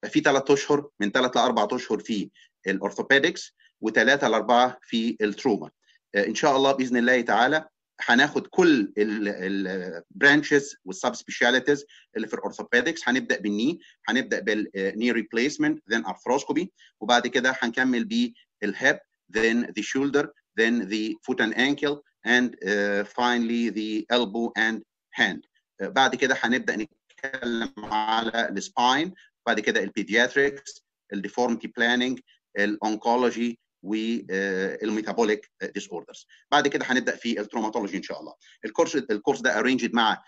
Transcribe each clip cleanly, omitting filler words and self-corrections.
في 3 اشهر، من 3 ل 4 اشهر في الاورثوبيدكس، و3 ل 4 في التروما. ان شاء الله باذن الله تعالى هناخد كل البرانشز والسب سبيشاليتيز اللي في الاورثوبيدكس. هنبدا بالني، هنبدا بالني ريبليسمنت، ذن ارثروسكوبي، وبعد كده هنكمل بالهيب، then the shoulder, then the foot and ankle, and finally the elbow and hand. بعد كده هنبدا نتكلم على السباين، بعد كده البيدياتريكس، الديفورميتي بلاننج، الاونكولوجي، والميتابوليك ديس اوردرز. بعد كده هنبدا في التروماتولوجي ان شاء الله. الكورس ده ارينجد مع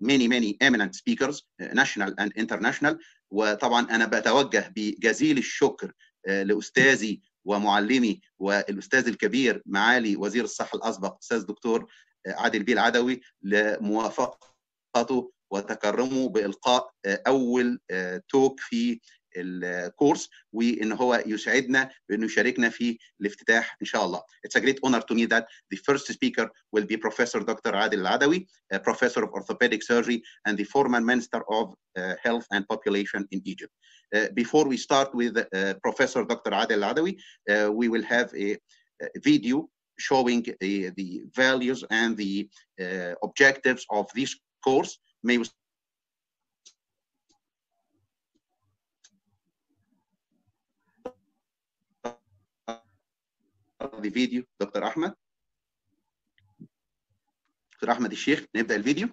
many eminent speakers national and international. وطبعا انا بتوجه بجزيل الشكر لاستاذي ومعلمي والاستاذ الكبير معالي وزير الصحه الاسبق استاذ دكتور عادل بيه العدوي لموافقته وتكرمه بالقاء اول توك في الكورس، وان هو يسعدنا بانه يشاركنا في الافتتاح ان شاء الله. It's a great honor to me that the first speaker will be Professor Dr. Adel Adawy, Professor of Orthopedic Surgery and the former Minister of Health and Population in Egypt. Before we start with Professor Dr. Adel Adawy, we will have a video showing the values and the objectives of this course. May we the video دكتور احمد. دكتور احمد الشيخ، نبدا الفيديو.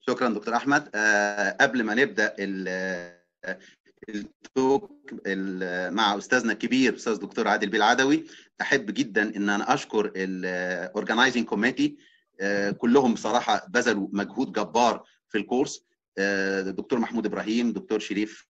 شكرا دكتور احمد. قبل ما نبدا التوك مع استاذنا الكبير استاذ دكتور عادل بيه العدوي، احب جدا ان انا اشكر الاورجنايزنج كوميتي، كلهم بصراحه بذلوا مجهود جبار في الكورس. دكتور محمود ابراهيم، دكتور شريف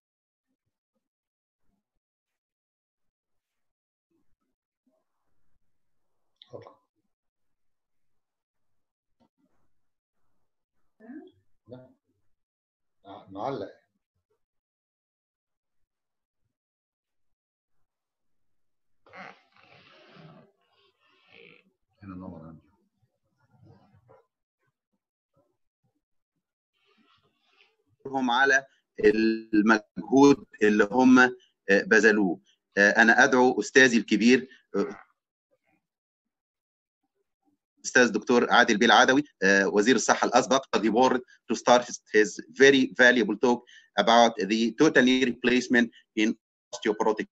معلق. هنا نور عندي. هم على المجهود اللي هم بذلوه. انا ادعو استاذي الكبير استاذ دكتور عادل بيه العدوي وزير الصحه الاسبق the board to start his very valuable talk about the total knee replacement in osteoporotic.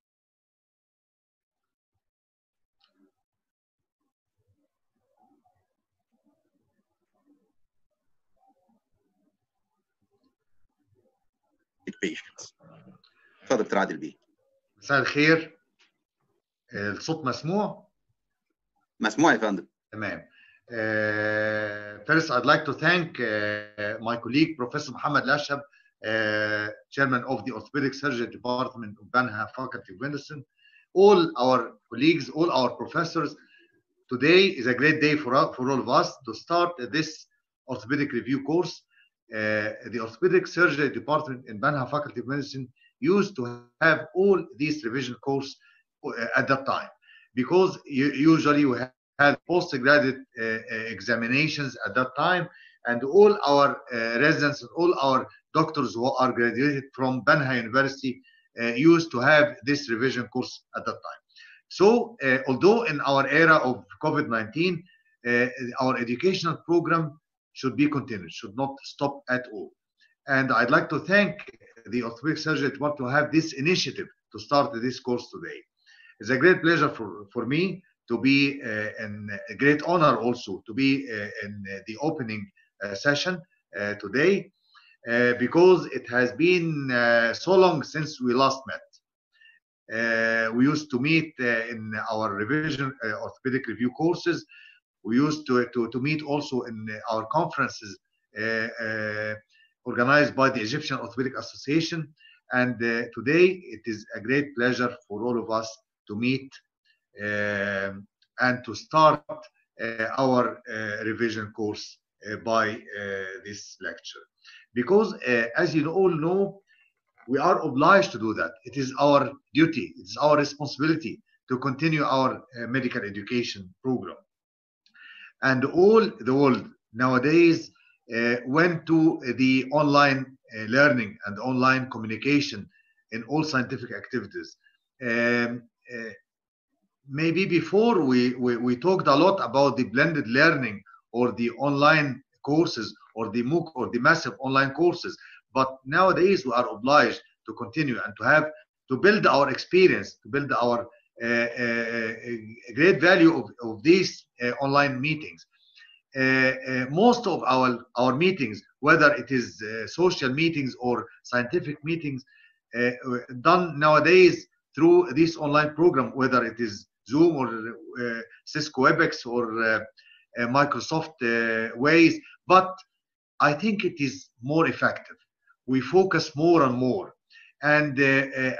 patients. اتفضل دكتور عادل بيه. مساء الخير. الصوت مسموع؟ مسموع يا فندم. تمام. First, I'd like to thank my colleague, Professor Muhammad Lashab, Chairman of the Orthopedic Surgery Department of Banha Faculty of Medicine, all our colleagues, all our professors. Today is a great day for all of us to start this orthopedic review course. The Orthopedic Surgery Department in Banha Faculty of Medicine used to have all these revision course at that time, because usually we had postgraduate examinations at that time, and all our residents, all our doctors who are graduated from Banha University used to have this revision course at that time. So although in our era of COVID-19, our educational program should be continued, should not stop at all. And I'd like to thank the Orthopedic Surgery Department to have this initiative to start this course today. It's a great pleasure for me to be, and a great honor also to be in the opening session today, because it has been so long since we last met. We used to meet in our revision orthopedic review courses. We used to meet also in our conferences organized by the Egyptian Orthopedic Association. And today it is a great pleasure for all of us to meet and to start our revision course by this lecture. Because as you all know, we are obliged to do that. It is our duty, it's our responsibility to continue our medical education program. And all the world nowadays went to the online learning and online communication in all scientific activities. Maybe before we talked a lot about the blended learning or the online courses or the MOOC or the massive online courses. But nowadays we are obliged to continue and to build our experience, to build our great value of these online meetings. Most of our meetings, whether it is social meetings or scientific meetings, done nowadays through this online program, whether it is Zoom or Cisco WebEx or Microsoft Ways. But I think it is more effective. We focus more and more, and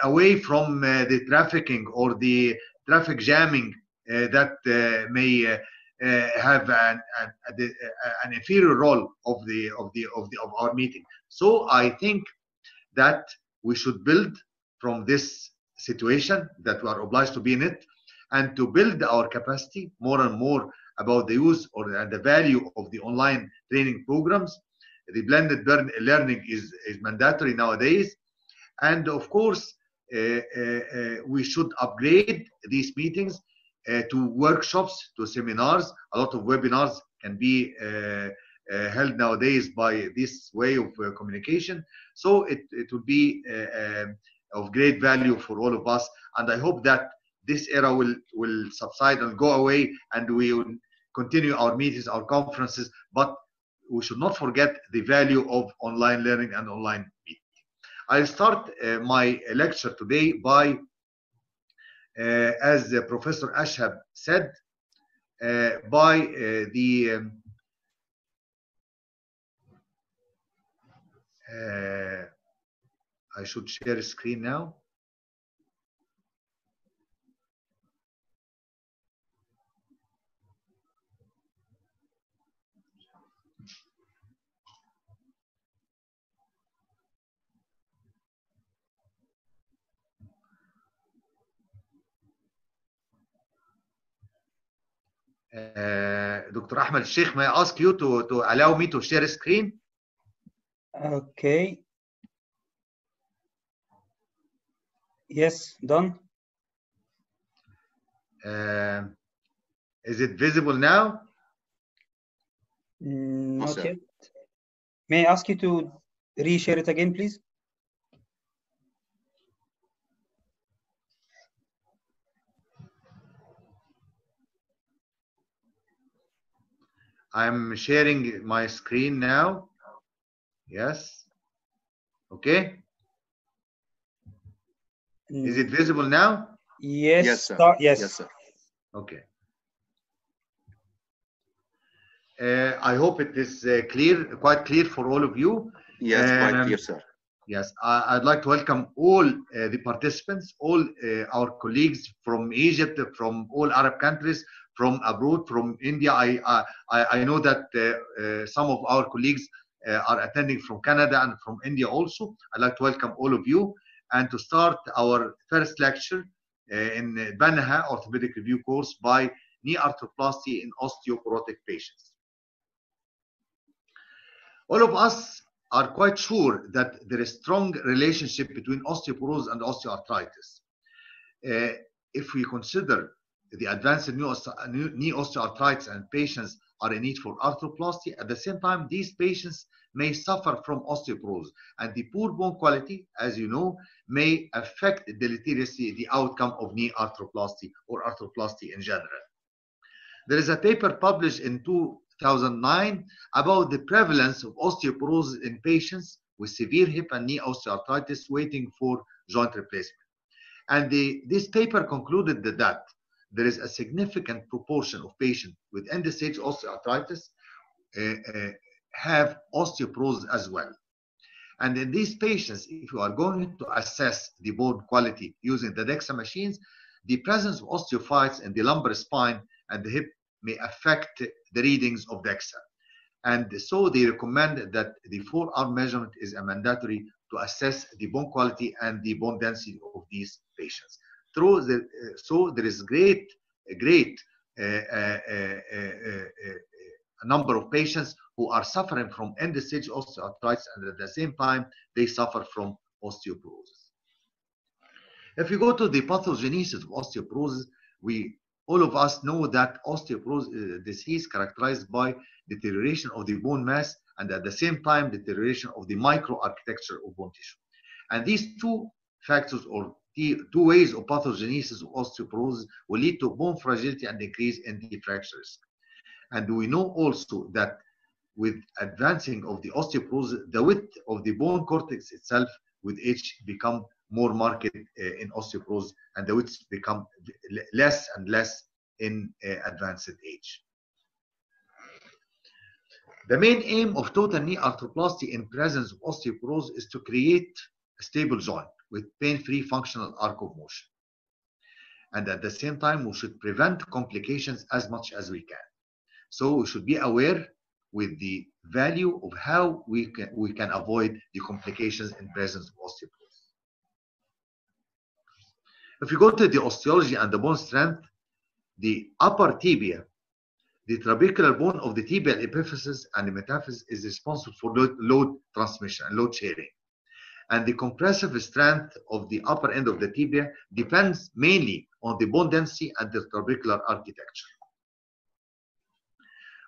away from the trafficking or the traffic jamming that may have an inferior role of our meeting. So I think that we should build from this situation that we are obliged to be in it, and to build our capacity more and more about the use or the value of the online training programs. The blended learning is mandatory nowadays. And of course, we should upgrade these meetings to workshops, to seminars. A lot of webinars can be held nowadays by this way of communication. So it will be of great value for all of us. And I hope that this era will subside and go away, and we will continue our meetings, our conferences, but we should not forget the value of online learning and online meeting. I'll start my lecture today by, as Professor Ashab said, by I should share a screen now. Dr. Ahmed Sheikh, may I ask you to allow me to share a screen? Okay. Yes, done. Is it visible now? Not sir. yet. May I ask you to reshare it again, please? I'm sharing my screen now. Yes. Okay. Is it visible now? Yes. Yes, sir. Yes. Yes, sir. Okay. I hope it is quite clear for all of you. Yes, quite clear, sir. Yes, I'd like to welcome all the participants, all our colleagues from Egypt, from all Arab countries, from abroad, from India. I know that some of our colleagues are attending from Canada and from India also. I'd like to welcome all of you and to start our first lecture in Banaha Orthopedic Review course by knee arthroplasty in osteoporotic patients. All of us are quite sure that there is a strong relationship between osteoporosis and osteoarthritis. If we consider the advanced knee osteoarthritis and patients are in need for arthroplasty, at the same time, these patients may suffer from osteoporosis, and the poor bone quality, as you know, may affect deleteriously the outcome of knee arthroplasty or arthroplasty in general. There is a paper published in 2009 about the prevalence of osteoporosis in patients with severe hip and knee osteoarthritis waiting for joint replacement. And this paper concluded that there is a significant proportion of patients with end-stage osteoarthritis have osteoporosis as well. And in these patients, if you are going to assess the bone quality using the DEXA machines, the presence of osteophytes in the lumbar spine and the hip may affect the readings of DEXA. And so they recommend that the forearm measurement is a mandatory to assess the bone quality and the bone density of these patients. So there is a great number of patients who are suffering from end-stage osteoarthritis, and at the same time, they suffer from osteoporosis. If we go to the pathogenesis of osteoporosis, all of us know that osteoporosis is a disease characterized by deterioration of the bone mass and at the same time deterioration of the microarchitecture of bone tissue. And these two factors or two ways of pathogenesis of osteoporosis will lead to bone fragility and increase in the fracture risk. And we know also that with advancing of the osteoporosis, the width of the bone cortex itself with age become more marked in osteoporosis, and the widths become less and less in advanced age. The main aim of total knee arthroplasty in presence of osteoporosis is to create a stable joint with pain-free functional arc of motion. And at the same time, we should prevent complications as much as we can. So we should be aware with the value of how we can avoid the complications in presence of osteoporosis. If you go to the osteology and the bone strength, the upper tibia, the trabecular bone of the tibial epiphysis and the metaphysis is responsible for load transmission and load sharing. And the compressive strength of the upper end of the tibia depends mainly on the bone density and the trabecular architecture.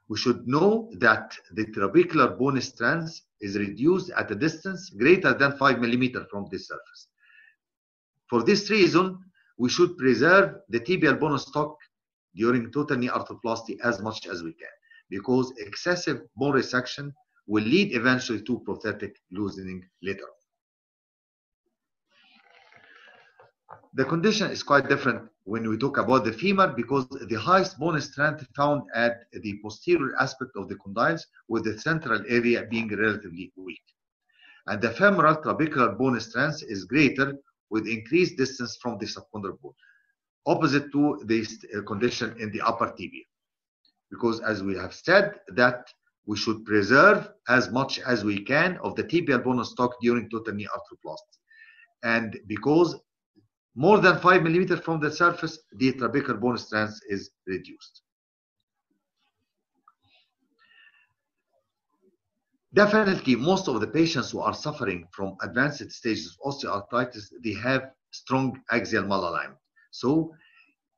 We should know that the trabecular bone strength is reduced at a distance greater than 5 millimeters from the surface. For this reason, we should preserve the tibial bone stock during total knee arthroplasty as much as we can, because excessive bone resection will lead eventually to prosthetic loosening later on. The condition is quite different when we talk about the femur, because the highest bone strength found at the posterior aspect of the condyles, with the central area being relatively weak. And the femoral trabecular bone strength is greater with increased distance from the subchondral bone, opposite to this condition in the upper tibia. Because as we have said, that we should preserve as much as we can of the tibial bone stock during total knee arthroplasty. And because more than 5 millimeters from the surface, the trabecular bone strength is reduced. Definitely, most of the patients who are suffering from advanced stages of osteoarthritis, they have strong axial malalignment. So,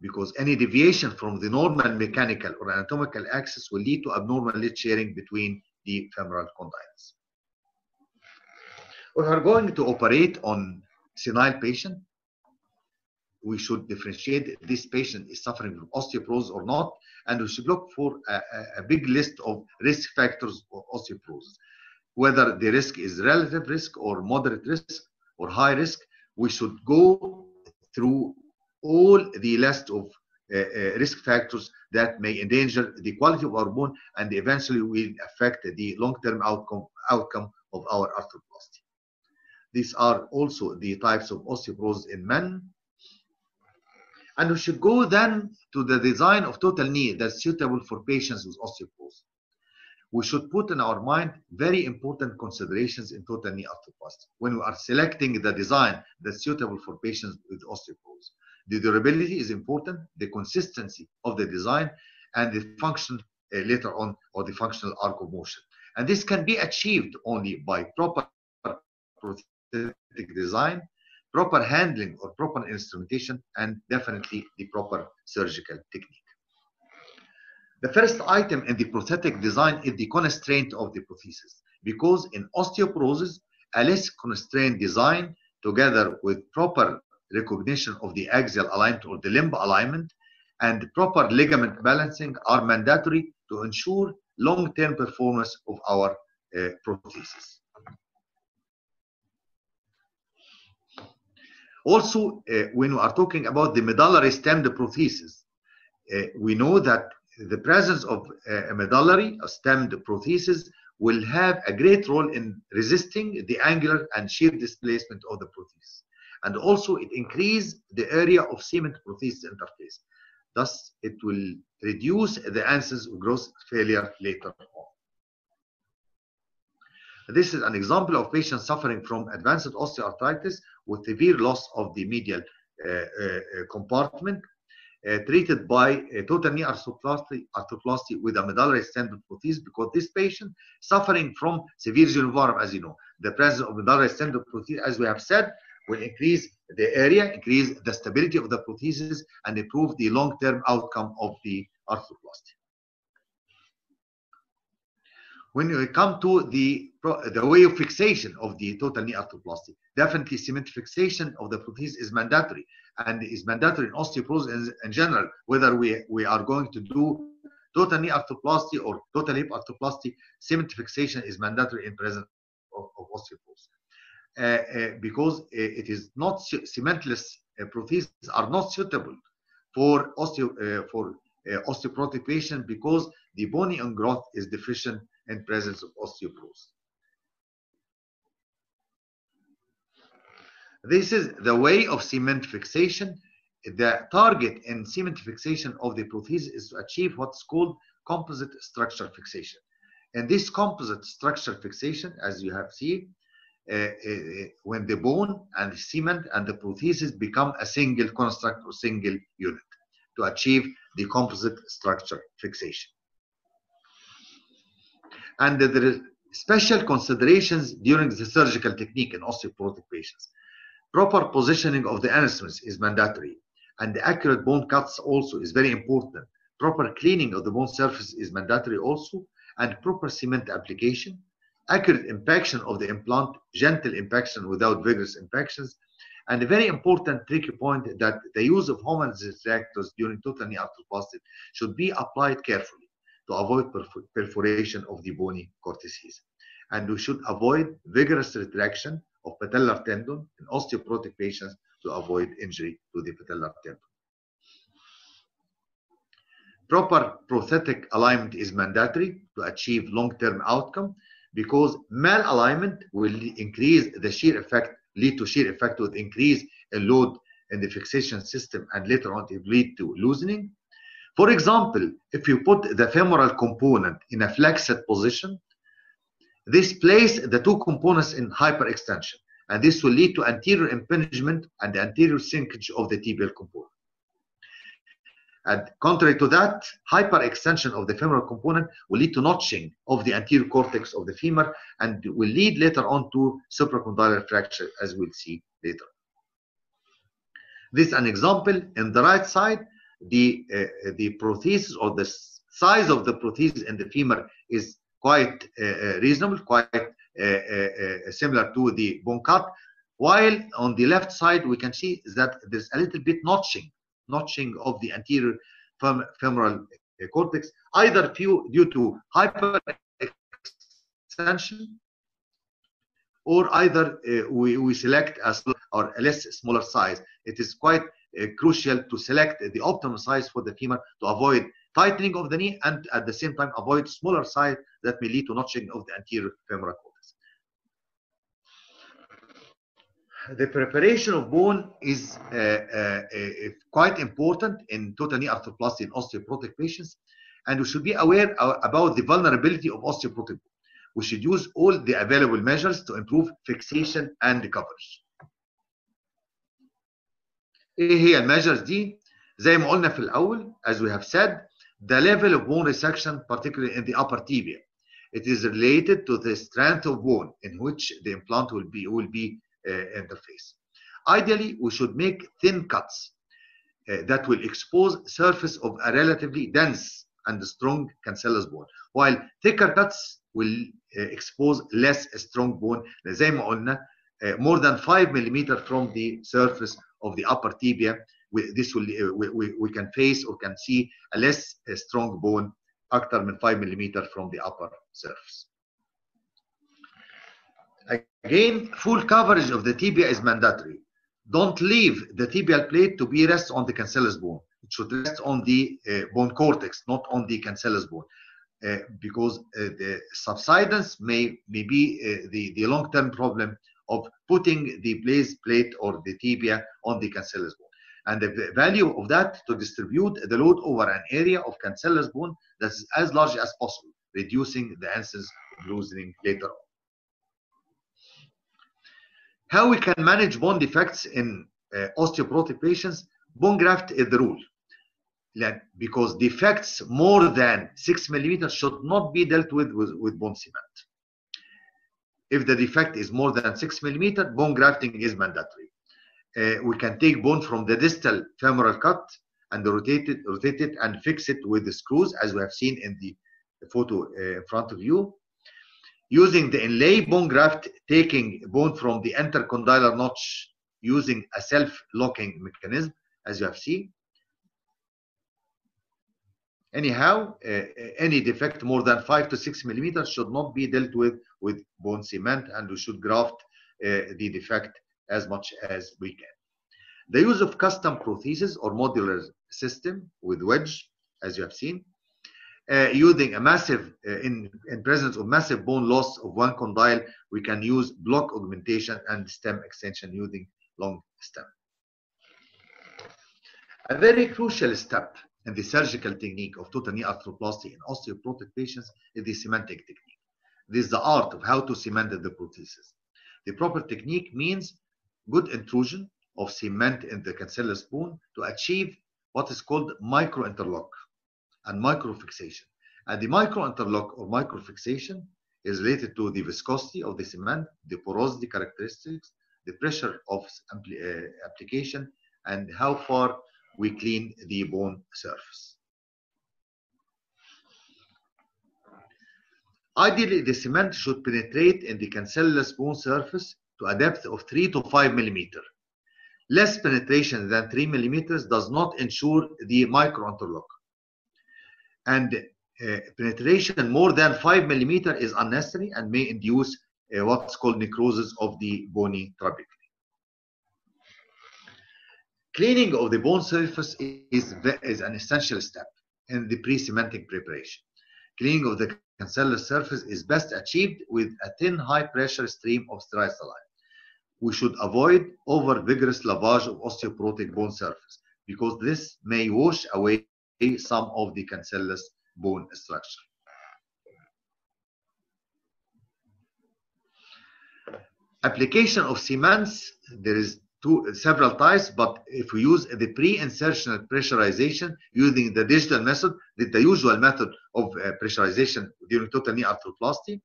because any deviation from the normal mechanical or anatomical axis will lead to abnormal lead sharing between the femoral condyles. If we are going to operate on senile patient, we should differentiate if this patient is suffering from osteoporosis or not, and we should look for a big list of risk factors of osteoporosis. Whether the risk is relative risk or moderate risk or high risk, we should go through all the list of risk factors that may endanger the quality of our bone and eventually will affect the long-term outcome of our arthroplasty. These are also the types of osteoporosis in men. And we should go then to the design of total knee that's suitable for patients with osteoporosis. We should put in our mind very important considerations in total knee arthroplasty when we are selecting the design that's suitable for patients with osteoporosis. The durability is important, the consistency of the design, and the function later on, or the functional arc of motion. And this can be achieved only by proper prosthetic design, proper handling or proper instrumentation, and definitely the proper surgical technique. The first item in the prosthetic design is the constraint of the prosthesis, because in osteoporosis, a less constrained design together with proper recognition of the axial alignment or the limb alignment and proper ligament balancing are mandatory to ensure long-term performance of our prosthesis. Also, when we are talking about the medullary stemmed prosthesis, we know that the presence of a medullary stemmed prosthesis will have a great role in resisting the angular and shear displacement of the prosthesis. And also it increases the area of cement prosthesis interface. Thus, it will reduce the incidence of growth failure later on. This is an example of patients suffering from advanced osteoarthritis with severe loss of the medial compartment, treated by total knee arthroplasty with a medullary stemmed prosthesis, because this patient suffering from severe genivorm, as you know, the presence of medullary stemmed prosthesis, as we have said, will increase the area, increase the stability of the prosthesis, and improve the long-term outcome of the arthroplasty. When we come to the way of fixation of the total knee arthroplasty, definitely cement fixation of the prosthesis is mandatory, and is mandatory in osteoporosis in general, whether we are going to do total knee arthroplasty or total hip arthroplasty. Cement fixation is mandatory in presence of osteoporosis, because it is not cementless prostheses are not suitable for osteoporotic patients because the bony ingrowth is deficient in presence of osteoporosis. This is the way of cement fixation. The target in cement fixation of the prosthesis is to achieve what's called composite structure fixation. And this composite structure fixation, as you have seen, when the bone and the cement and the prosthesis become a single construct or single unit to achieve the composite structure fixation. And there is special considerations during the surgical technique in osteoporotic patients. Proper positioning of the instruments is mandatory, and the accurate bone cuts also is very important. Proper cleaning of the bone surface is mandatory also, and proper cement application, accurate impaction of the implant, gentle impaction without vigorous impactions, and a very important tricky point that the use of Hohmann's retractors during total knee arthroplasty should be applied carefully to avoid perforation of the bony cortices. And we should avoid vigorous retraction of patellar tendon in osteoporotic patients to avoid injury to the patellar tendon. Proper prosthetic alignment is mandatory to achieve long-term outcome, because malalignment will increase the shear effect, lead to shear effect with increase in load in the fixation system, and later on it will lead to loosening. For example, if you put the femoral component in a flexed position, this places the two components in hyperextension, and this will lead to anterior impingement and anterior sinkage of the tibial component. And contrary to that, hyperextension of the femoral component will lead to notching of the anterior cortex of the femur and will lead later on to supracondylar fracture, as we'll see later. This is an example. In the right side, the prosthesis or the size of the prosthesis in the femur is quite reasonable, quite similar to the bone cut, while on the left side we can see that there's a little bit notching of the anterior femoral cortex, either due to hyperextension or either we select a less smaller size. It is quite crucial to select the optimal size for the femur to avoid tightening of the knee and at the same time avoid smaller size that may lead to notching of the anterior femoral cortex. The preparation of bone is quite important in total knee arthroplasty in osteoporotic patients, and we should be aware about the vulnerability of osteoporotic bone. We should use all the available measures to improve fixation and coverage. ايه هي الميجرز دي؟ زي ما قلنا في الأول, as we have said, the level of bone resection, particularly in the upper tibia, it is related to the strength of bone in which the implant will be interface. Ideally, we should make thin cuts that will expose surface of a relatively dense and strong cancellous bone, while thicker cuts will expose less strong bone. زي ما قلنا, more than 5 millimeter from the surface of the upper tibia, this will we can face or can see a less strong bone أكثر من 5 millimeter from the upper surface. Again, full coverage of the tibia is mandatory. Don't leave the tibial plate to be rest on the cancellous bone. It should rest on the bone cortex, not on the cancellous bone, because the subsidence may be the long-term problem of putting the plate or the tibia on the cancellous bone. And the value of that to distribute the load over an area of cancellous bone that is as large as possible, reducing the incidence of loosening later on. How we can manage bone defects in osteoporotic patients? Bone graft is the rule, because defects more than 6 millimeters should not be dealt with bone cement. If the defect is more than 6 millimeters, bone grafting is mandatory. We can take bone from the distal femoral cut and rotate it and fix it with the screws, as we have seen in the photo in front of you. Using the inlay bone graft, taking bone from the intercondylar notch using a self-locking mechanism, as you have seen. Anyhow, any defect more than 5 to 6 millimeters should not be dealt with bone cement, and we should graft the defect as much as we can. The use of custom prosthesis or modular system with wedge, as you have seen, using a massive, in presence of massive bone loss of one condyle, we can use block augmentation and stem extension using long stem. A very crucial step in the surgical technique of total knee arthroplasty in osteoporotic patients is the cementing technique. This is the art of how to cement the prosthesis. The proper technique means good intrusion of cement in the cancellous bone to achieve what is called micro-interlock and micro-fixation. And the micro-interlock or micro-fixation is related to the viscosity of the cement, the porosity characteristics, the pressure of application, and how far we clean the bone surface. Ideally, the cement should penetrate in the cancellous bone surface to a depth of 3 to 5 millimeters. Less penetration than 3 millimeters does not ensure the micro-interlock. And penetration more than 5 millimeters is unnecessary and may induce what's called necrosis of the bony trabeculae. Cleaning of the bone surface is an essential step in the pre-cementing preparation. Cleaning of the cancellous surface is best achieved with a thin, high-pressure stream of sterile saline. We should avoid over-vigorous lavage of osteoporotic bone surface because this may wash away some of the cancellous bone structure. Application of cements, there is several types, but if we use the pre-insertional pressurization using the digital method, the usual method of pressurization during total knee arthroplasty,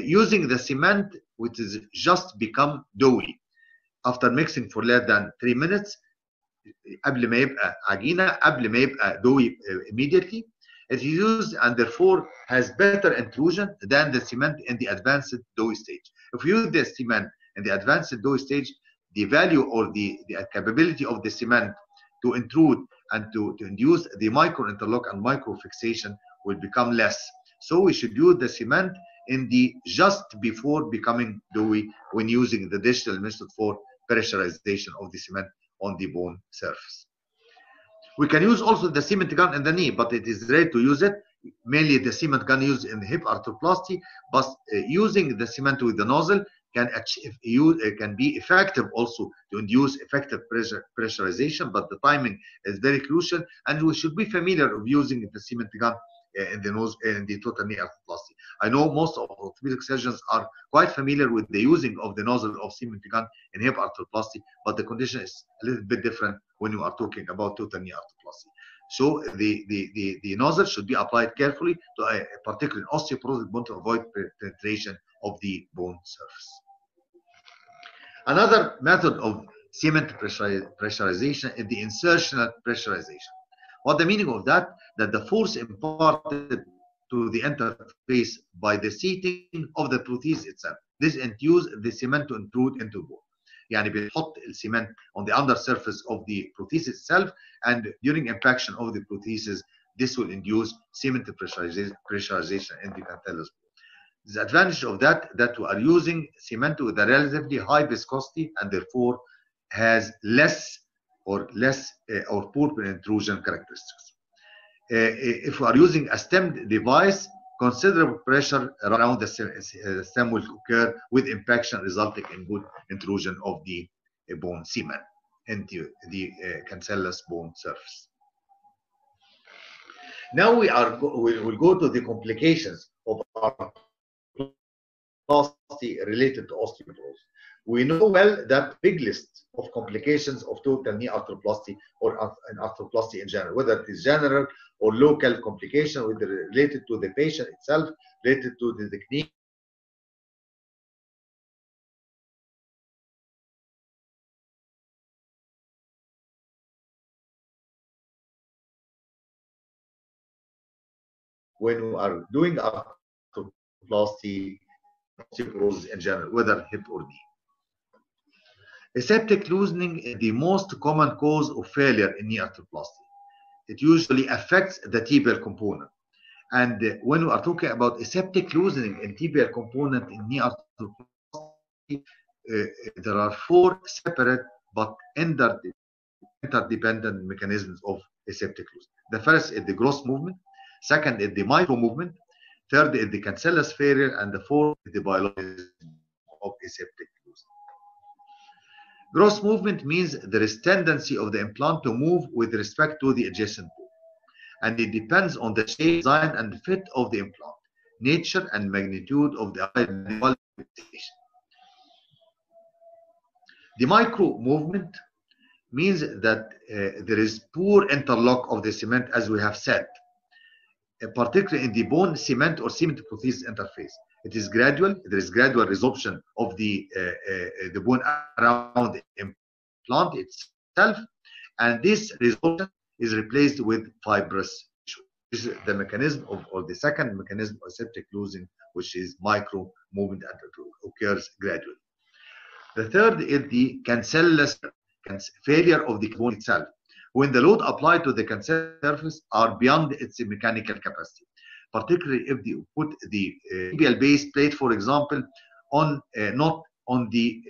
using the cement, which is just become doughy after mixing for less than 3 minutes, قبل ما يبقى عجينه، قبل ما يبقى doughy immediately, it is used and therefore has better intrusion than the cement in the advanced doughy stage. If you use the cement in the advanced doughy stage, the value or the capability of the cement to intrude and to induce the micro interlock and micro fixation will become less. So we should use the cement in the just before becoming doughy when using the digital method for pressurization of the cement on the bone surface. We can use also the cement gun in the knee, but it is rare to use it. Mainly the cement gun used in the hip arthroplasty, but using the cement with the nozzle can be effective also to induce effective pressurization, but the timing is very crucial, and we should be familiar of using the cement gun in the nose in the total knee arthroplasty. I know most of orthopedic surgeons are quite familiar with the using of the nozzle of cement gun in hip arthroplasty, but the condition is a little bit different when you are talking about total knee arthroplasty. So the nozzle should be applied carefully to particularly osteoporotic bone to avoid penetration of the bone surface. Another method of cement pressurization is the insertional pressurization. What the meaning of that? That the force imparted to the interface by the seating of the prosthesis itself. This induces the cement to intrude into the bone. يعني بنحط السيمنت on the undersurface of the prosthesis itself, and during impaction of the prosthesis, this will induce cement pressurization in the cancellous bone. The advantage of that we are using cement with a relatively high viscosity and therefore has less or poor intrusion characteristics. If we are using a stemmed device, considerable pressure around the stem will occur with impaction, resulting in good intrusion of the bone cement into the cancellous bone surface. Now we'll go to the complications of arthroplasty related to osteoporosis. We know well that big list of complications of total knee arthroplasty or an arthroplasty in general, whether it is general or local complication related to the patient itself, related to the technique, when we are doing arthroplasty, osteoporosis in general, whether hip or knee. Aseptic loosening is the most common cause of failure in knee arthroplasty. It usually affects the tibial component. And when we are talking about aseptic loosening in tibial component in knee arthroplasty, there are 4 separate but interdependent mechanisms of aseptic loosening. The first is the gross movement, second is the micro movement, third is the cancellous failure, and the fourth is the biology of aseptic loosening. Gross movement means there is tendency of the implant to move with respect to the adjacent bone, and it depends on the shape, design, and fit of the implant, nature, and magnitude of the ideal fixation. The micro movement means that there is poor interlock of the cement, as we have said, particularly in the bone cement or cement prosthesis interface. It is gradual. There is gradual resorption of the bone around the implant itself, and this resorption is replaced with fibrous tissue. This is the mechanism or the second mechanism of aseptic loosening, which is micro movement, and it occurs gradually. The third is the cancellous failure of the bone itself, when the load applied to the cancellous surface are beyond its mechanical capacity, particularly if you put the tibial base plate, for example, on not on the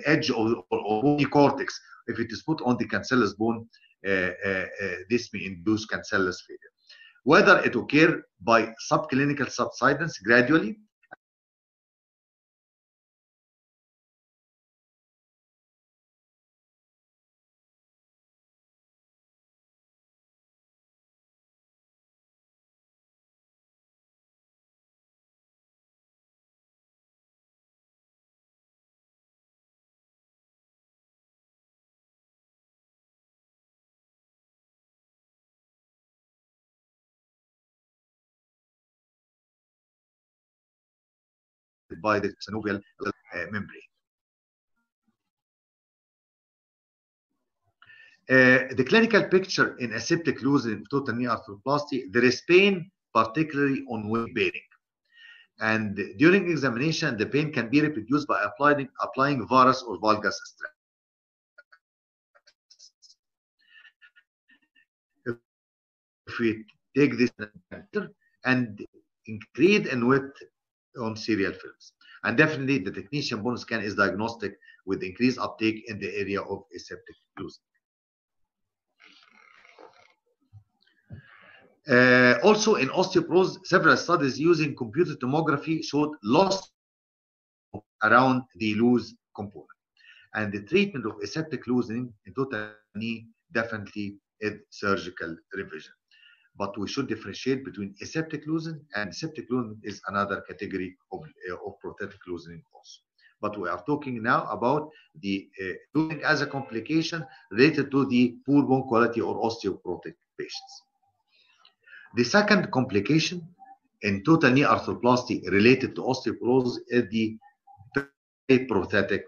edge of the bony cortex. If it is put on the cancellous bone, this may induce cancellous failure. Whether it occurs by subclinical subsidence gradually, by the synovial membrane. The clinical picture in aseptic loosening of total knee arthroplasty, there is pain, particularly on weight bearing. And during examination, the pain can be reproduced by applying varus or valgus strap. If we take this and increase in width on serial films. And definitely the technetium bone scan is diagnostic with increased uptake in the area of aseptic loosening. Also in osteoporosis, several studies using computed tomography showed loss around the loose component. And the treatment of aseptic loosening in total knee definitely is surgical revision. But we should differentiate between aseptic loosening, and aseptic loosening is another category of prosthetic loosening also. But we are talking now about the loosening as a complication related to the poor bone quality or osteoporotic patients. The second complication in total knee arthroplasty related to osteoporosis is the periprosthetic.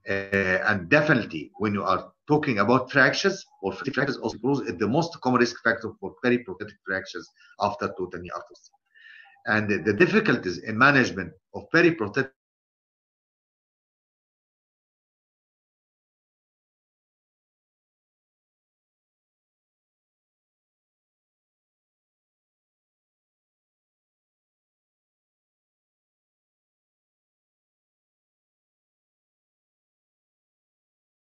And definitely, when you are talking about fractures or fractures, osteoporosis is the most common risk factor for periprosthetic fractures after total knee arthroplasty. And the difficulties in management of periprosthetic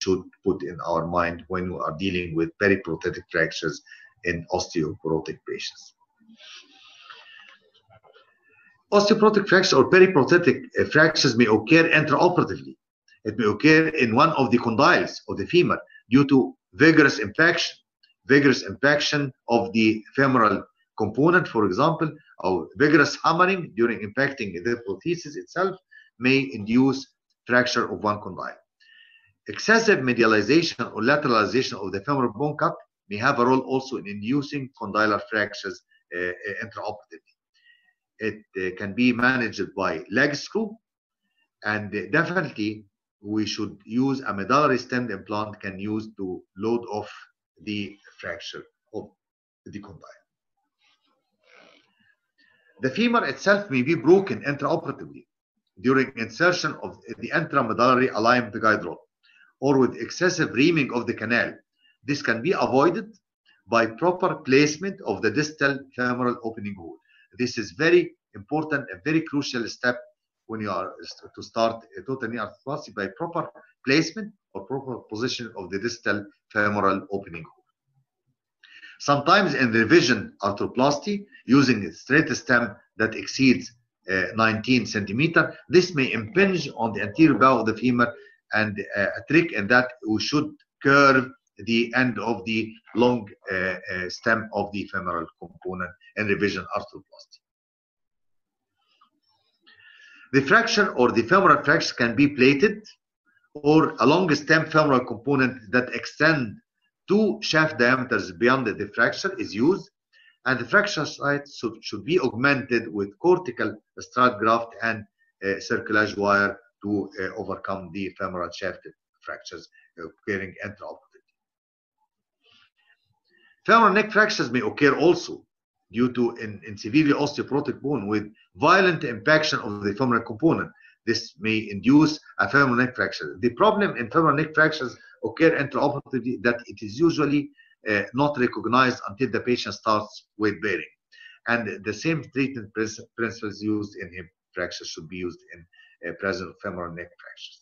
should put in our mind when we are dealing with periprosthetic fractures in osteoporotic patients. Osteoporotic fractures or periprosthetic fractures may occur intraoperatively. It may occur in one of the condyles of the femur due to vigorous impaction of the femoral component, for example, or vigorous hammering during impacting the prosthesis itself may induce fracture of one condyle. Excessive medialization or lateralization of the femoral bone cup may have a role also in inducing condylar fractures intraoperatively. It can be managed by leg screw, and definitely we should use a medullary stemmed implant can use to load off the fracture of the condyle. The femur itself may be broken intraoperatively during insertion of the intramedullary aligned guide rod, or with excessive reaming of the canal. This can be avoided by proper placement of the distal femoral opening hole. This is very important, a very crucial step when you are to start a total knee arthroplasty, by proper placement or proper position of the distal femoral opening hole. Sometimes in revision arthroplasty, using a straight stem that exceeds 19 centimeter, this may impinge on the anterior bow of the femur, and a trick in that we should curve the end of the long stem of the femoral component in revision arthroplasty. The fracture or the femoral fracture can be plated, or a long stem femoral component that extend 2 shaft diameters beyond the fracture is used, and the fracture site should be augmented with cortical strut graft and cerclage wire to overcome the femoral shaft fractures occurring intraoperatively. Femoral neck fractures may occur also due to in severely osteoporotic bone with violent impaction of the femoral component. This may induce a femoral neck fracture. The problem in femoral neck fractures occur intraoperatively that it is usually not recognized until the patient starts weight bearing. And the same treatment principles used in hip fractures should be used in presence of femoral neck fractures.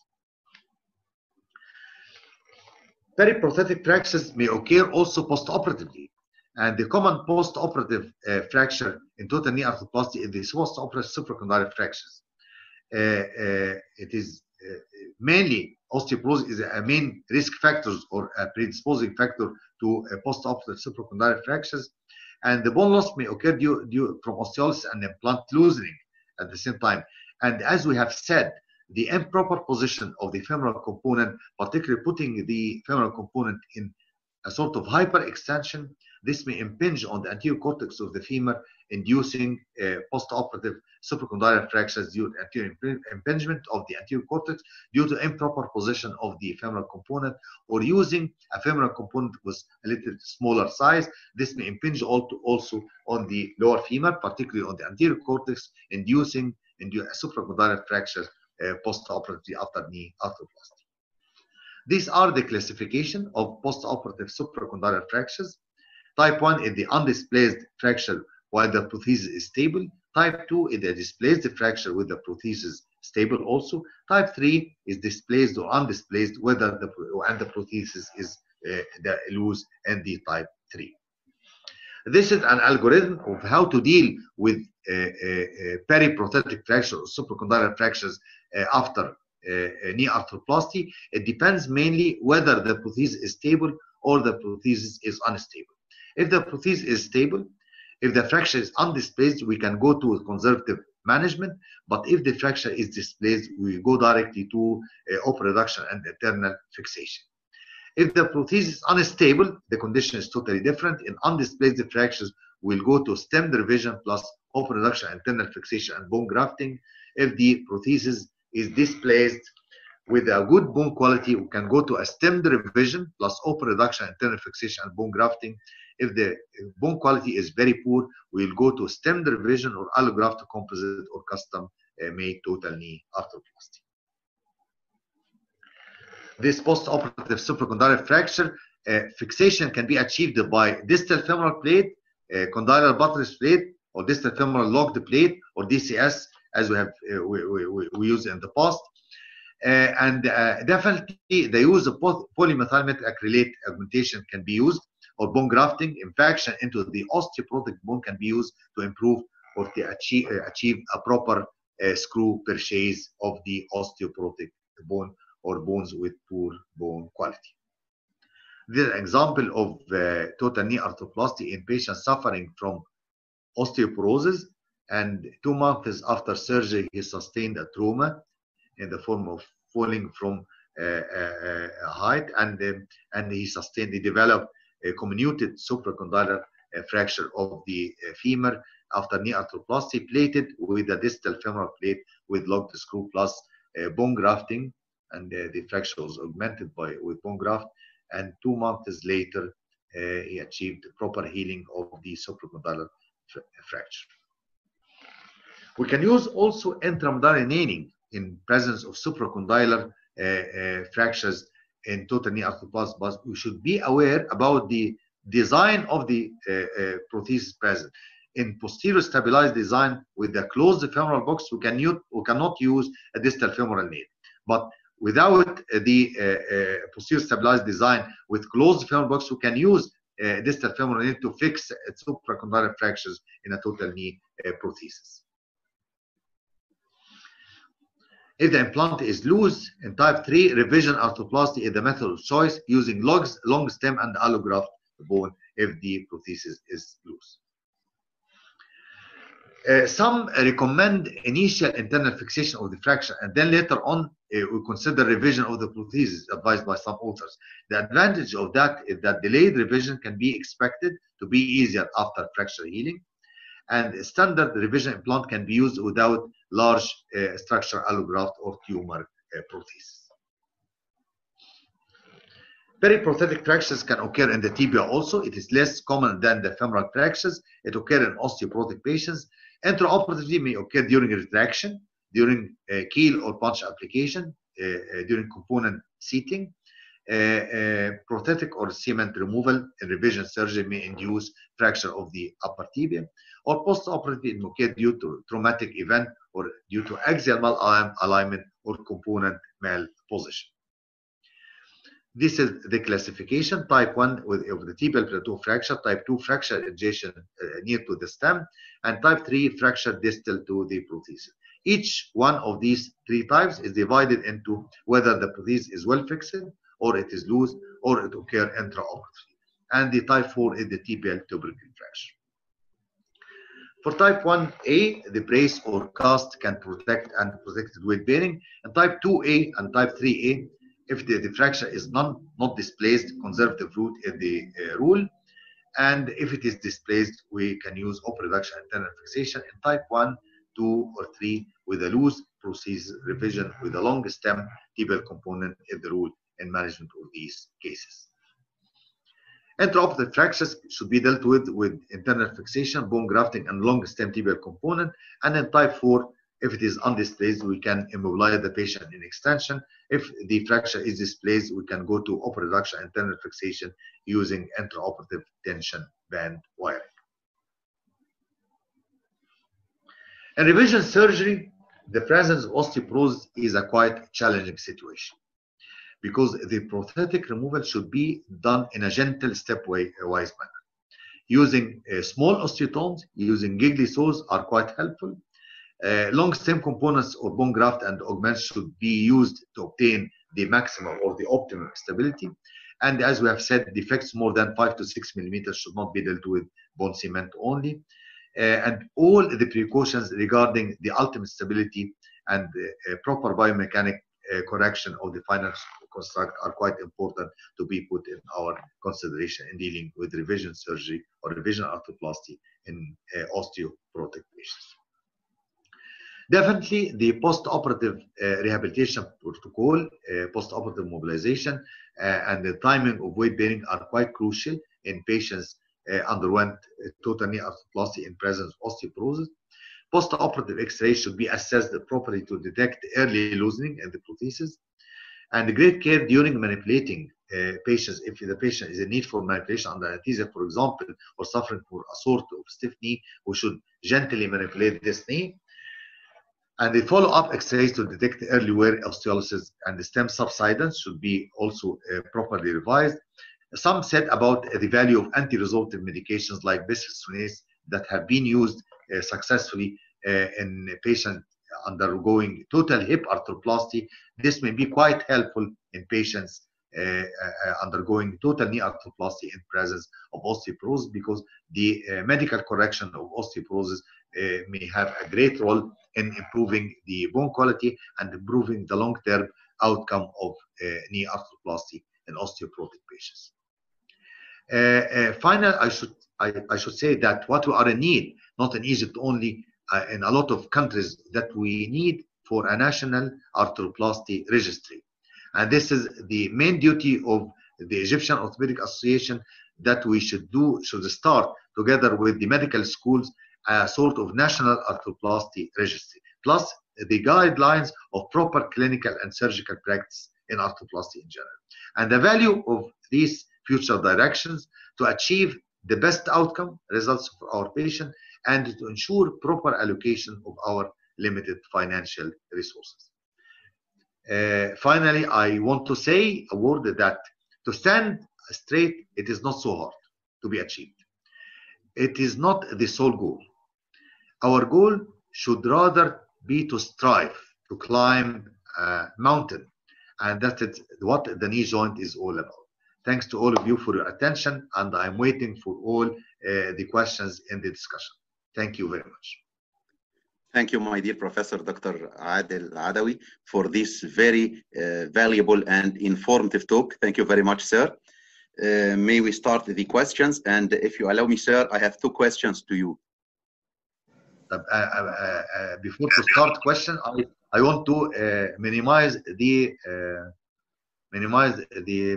Periprosthetic fractures may occur also postoperatively, and the common postoperative fracture in total knee arthroplasty is the postoperative supracondylar fractures. It is mainly osteoporosis is a main risk factor or a predisposing factor to postoperative supracondylar fractures, and the bone loss may occur due from osteolysis and implant loosening at the same time. And as we have said, the improper position of the femoral component, particularly putting the femoral component in a sort of hyperextension, This may impinge on the anterior cortex of the femur, inducing postoperative supracondylar fractures due to anterior impingement of the anterior cortex due to improper position of the femoral component, or using a femoral component with a little smaller size. This may impinge also on the lower femur, particularly on the anterior cortex, inducing supracondylar fractures postoperatively after knee arthroplasty. These are the classification of postoperative supracondylar fractures. Type 1 is the undisplaced fracture while the prosthesis is stable. Type 2 is the displaced fracture with the prosthesis stable also. Type 3 is displaced or undisplaced whether the prosthesis is loose in the type 3. This is an algorithm of how to deal with periprosthetic fracture or supracondylar fractures after knee arthroplasty. It depends mainly whether the prosthesis is stable or the prosthesis is unstable. If the prosthesis is stable, if the fracture is undisplaced, we can go to conservative management. But if the fracture is displaced, we go directly to open reduction and internal fixation. If the prosthesis is unstable, the condition is totally different. In undisplaced fractures, we'll go to stemmed revision plus open reduction, internal fixation, and bone grafting. If the prosthesis is displaced with a good bone quality, we can go to a stemmed revision plus open reduction, internal fixation, and bone grafting. If the bone quality is very poor, we'll go to stemmed revision or allograft composite or custom made total knee arthroplasty. This postoperative supracondylar fracture fixation can be achieved by distal femoral plate, condylar buttress plate, or distal femoral locked plate, or DCS, as we used in the past. Definitely the use of polymethylmethylate acrylate augmentation can be used, or bone grafting. Infaction into the osteoporotic bone can be used to improve or to achieve a proper screw purchase of the osteoporotic bone or bones with poor bone quality. This is an example of total knee arthroplasty in patients suffering from osteoporosis, and 2 months after surgery he sustained a trauma in the form of falling from height, and he developed a comminuted supracondylar fracture of the femur after knee arthroplasty, plated with a distal femoral plate with locked screw plus bone grafting, and the fracture was augmented with bone graft, and 2 months later he achieved proper healing of the supracondylar fracture. We can use also intramedullary nailing in presence of supracondylar fractures in total knee arthroplasty, but we should be aware about the design of the prosthesis present. In posterior stabilized design with the closed femoral box, we cannot use a distal femoral nail. But without the posterior stabilized design with closed femoral box, we can use distal femoral nail to fix supracondylar fractures in a total knee prosthesis. If the implant is loose, in type 3, revision arthroplasty is the method of choice, using long stem and allograft bone if the prosthesis is loose. Some recommend initial internal fixation of the fracture, and then later on we consider revision of the prosthesis, advised by some authors. The advantage of that is that delayed revision can be expected to be easier after fracture healing, and standard revision implant can be used without large structure allograft or tumor prosthesis. Periprosthetic fractures can occur in the tibia also. It is less common than the femoral fractures. It occurs in osteoporotic patients. Intraoperatively may occur during retraction, during keel or punch application, during component seating. Prosthetic or cement removal in revision surgery may induce fracture of the upper tibia, or postoperatively it may occur due to traumatic event or due to axial malalignment or component malposition. This is the classification. Type 1 of the tibial plateau fracture, type 2 fracture adjacent near to the stem, and type 3 fracture distal to the prosthesis. Each one of these 3 types is divided into whether the prosthesis is well fixed, or it is loose, or it occurs intraoperatively. And the type 4 is the tibial tubercle fracture. For type 1A, the brace or cast can protect and protected weight bearing. And type 2A and type 3A, if the fracture is not displaced, conservative route is the rule. And if it is displaced, we can use open reduction and internal fixation in type 1, 2, or 3 with a loose prosthesis revision with a long stem tibial component is the rule in management of these cases. Intraoperative fractures should be dealt with internal fixation, bone grafting, and long stem tibial component. And in type 4, if it is undisplaced, we can immobilize the patient in extension. If the fracture is displaced, we can go to open reduction and internal fixation using intraoperative tension band wiring. In revision surgery, the presence of osteoporosis is a quite challenging situation because the prosthetic removal should be done in a gentle stepwise manner. Using small osteotomes, using giggly saws are quite helpful. Long stem components or bone graft and augments should be used to obtain the maximum or the optimum stability. And as we have said, defects more than 5 to 6 millimeters should not be dealt with bone cement only. And all the precautions regarding the ultimate stability and proper biomechanic correction of the final construct are quite important to be put in our consideration in dealing with revision surgery or revision arthroplasty in osteoporotic patients. Definitely, the post-operative rehabilitation protocol, post-operative mobilization, and the timing of weight bearing are quite crucial in patients underwent total knee arthroplasty in presence of osteoporosis. Post-operative X-ray should be assessed properly to detect early loosening in the prosthesis. And great care during manipulating patients. If the patient is in need for manipulation under anesthesia, for example, or suffering for a sort of stiff knee, we should gently manipulate this knee. And the follow-up X-rays to detect early wear osteolysis and the stem subsidence should be also properly revised. Some said about the value of anti-resorptive medications like bisphosphonates that have been used successfully in patients undergoing total hip arthroplasty. This may be quite helpful in patients undergoing total knee arthroplasty in presence of osteoporosis because the medical correction of osteoporosis may have a great role in improving the bone quality and improving the long-term outcome of knee arthroplasty in osteoporotic patients. Finally, I should say that what we are in need, not in Egypt only, in a lot of countries, that we need for a national arthroplasty registry. And this is the main duty of the Egyptian Orthopedic Association that we should start together with the medical schools, a sort of national arthroplasty registry, plus the guidelines of proper clinical and surgical practice in arthroplasty in general. And the value of these future directions to achieve the best outcome results for our patient and to ensure proper allocation of our limited financial resources. Finally, I want to say a word that to stand straight, it is not so hard to be achieved. It is not the sole goal. Our goal should rather be to strive to climb a mountain, and that is what the knee joint is all about. Thanks to all of you for your attention, and I'm waiting for all the questions in the discussion. Thank you very much. Thank you, my dear Professor Dr. Adel Adawy, for this very valuable and informative talk. Thank you very much, sir. May we start the questions? And if you allow me, sir, I have 2 questions to you. Before to start question, I want to minimize the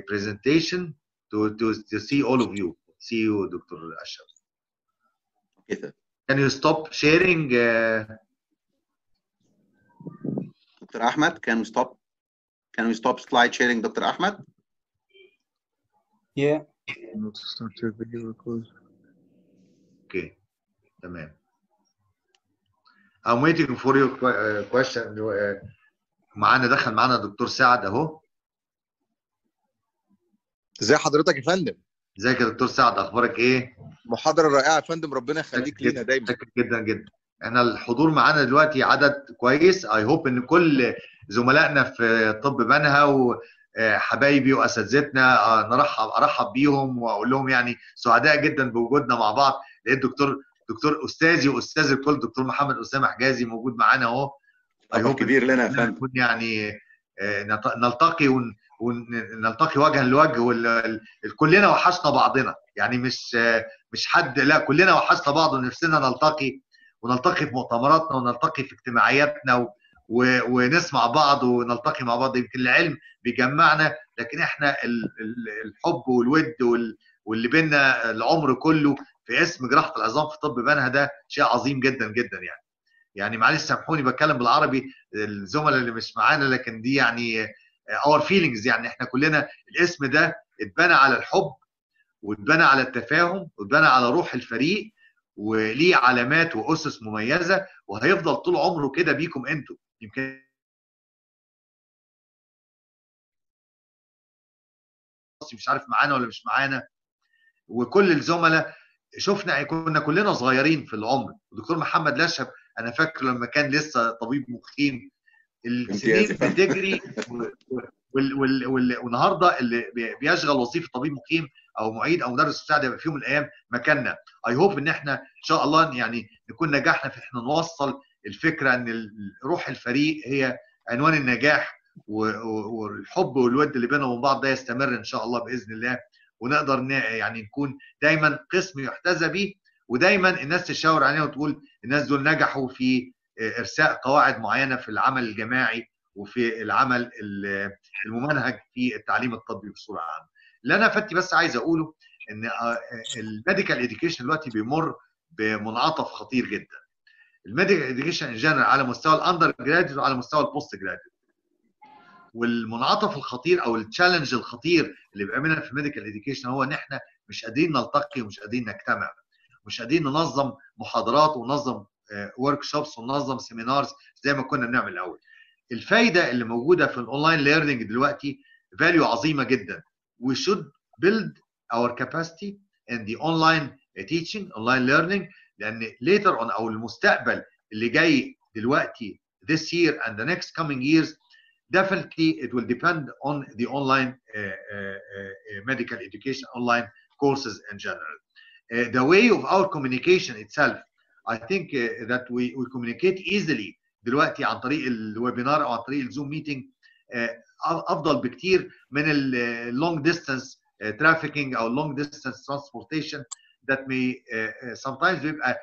presentation to see all of you. See you, Dr. Ashraf. Okay, sir. Can you stop sharing? Dr. Ahmed, can we stop slide sharing, Dr. Ahmed? Yeah. Not start your video record. Okay, تمام. I'm waiting for your question. معانا دخل معانا دكتور سعد اهو. ازي حضرتك يا فندم؟ ازيك يا دكتور سعد، اخبارك ايه؟ محاضرة رائعة يا فندم، ربنا يخليك لينا دايما. شكرا جدا جدا. احنا الحضور معانا دلوقتي عدد كويس. اي هوب ان كل زملائنا في طب بنها وحبايبي واساتذتنا ارحب بيهم واقول لهم يعني سعداء جدا بوجودنا مع بعض. لقيت دكتور استاذي واستاذ الكل دكتور محمد اسامه حجازي موجود معانا اهو. كبير لنا يا فندم. يعني نلتقي ونلتقي وجها لوجه، كلنا وحشنا بعضنا، يعني مش حد، لا كلنا وحشنا بعض ونفسنا ونلتقي في مؤتمراتنا ونلتقي في اجتماعياتنا ونسمع بعض ونلتقي مع بعض. يمكن العلم بيجمعنا، لكن احنا الحب والود واللي بينا العمر كله في اسم جراحة العظام في طب بنها، ده شيء عظيم جدا جدا يعني معلش سامحوني بتكلم بالعربي الزملاء اللي مش معانا، لكن دي يعني اور فيلينجز. يعني احنا كلنا الاسم ده اتبنى على الحب، واتبنى على التفاهم، واتبنى على روح الفريق، وليه علامات واسس مميزه، وهيفضل طول عمره كده بيكم انتوا. يمكن مش عارف معانا ولا مش معانا، وكل الزملاء شفنا كنا كلنا صغيرين في العمر. الدكتور محمد لشب انا فاكر لما كان لسه طبيب مقيم، السنين بتجري والنهارده اللي بيشغل وظيفه طبيب مقيم او معيد او مدرس مساعد يبقى في يوم من الايام مكاننا. اي هوب ان احنا ان شاء الله يعني نكون نجحنا في احنا نوصل الفكره ان روح الفريق هي عنوان النجاح، والحب والود اللي بينهم وبين بعض ده يستمر ان شاء الله باذن الله، ونقدر يعني نكون دايما قسم يحتذى به، ودايما الناس تشاور علينا وتقول الناس دول نجحوا في ارساء قواعد معينه في العمل الجماعي وفي العمل الممنهج في التعليم الطبي بصوره عامه. اللي انا فتي بس عايز اقوله ان الميديكال اديوكيشن دلوقتي بيمر بمنعطف خطير جدا. الميديكال اديوكيشن ان جنرال على مستوى الاندر جراديوت وعلى مستوى البوست جراديوت، والمنعطف الخطير او التشالنج الخطير اللي بيقابلنا في الميديكال اديوكيشن هو ان احنا مش قادرين نلتقي ومش قادرين نجتمع، مش قادرين ننظم محاضرات وننظم ورك شوبس وننظم سيمينارز زي ما كنا بنعمل الاول. الفايده اللي موجوده في الاونلاين ليرنينج دلوقتي فاليو عظيمه جدا. We should build our capacity in the online teaching, online learning، لان later on او المستقبل اللي جاي دلوقتي this year and the next coming years definitely it will depend on the online medical education, online courses in general. The way of our communication itself, I think that we communicate easily دلوقتي عن طريق الويبينار او عن طريق الزوم ميتنج افضل بكتير من اللونج ديستانس ترافيكينج او اللونج ديستانس ترانسبورتيشن that may sometimes بيبقى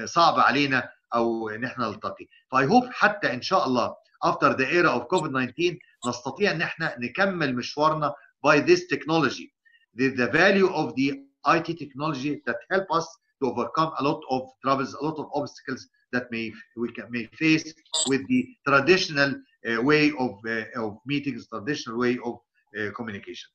صعب علينا او ان احنا نلتقي. فاي هوب حتى ان شاء الله after the era of COVID-19 نستطيع ان احنا نكمل مشوارنا by this technology. The value of the IT technology that help us to overcome a lot of troubles, a lot of obstacles that may face with the traditional way of meetings, traditional way of communication.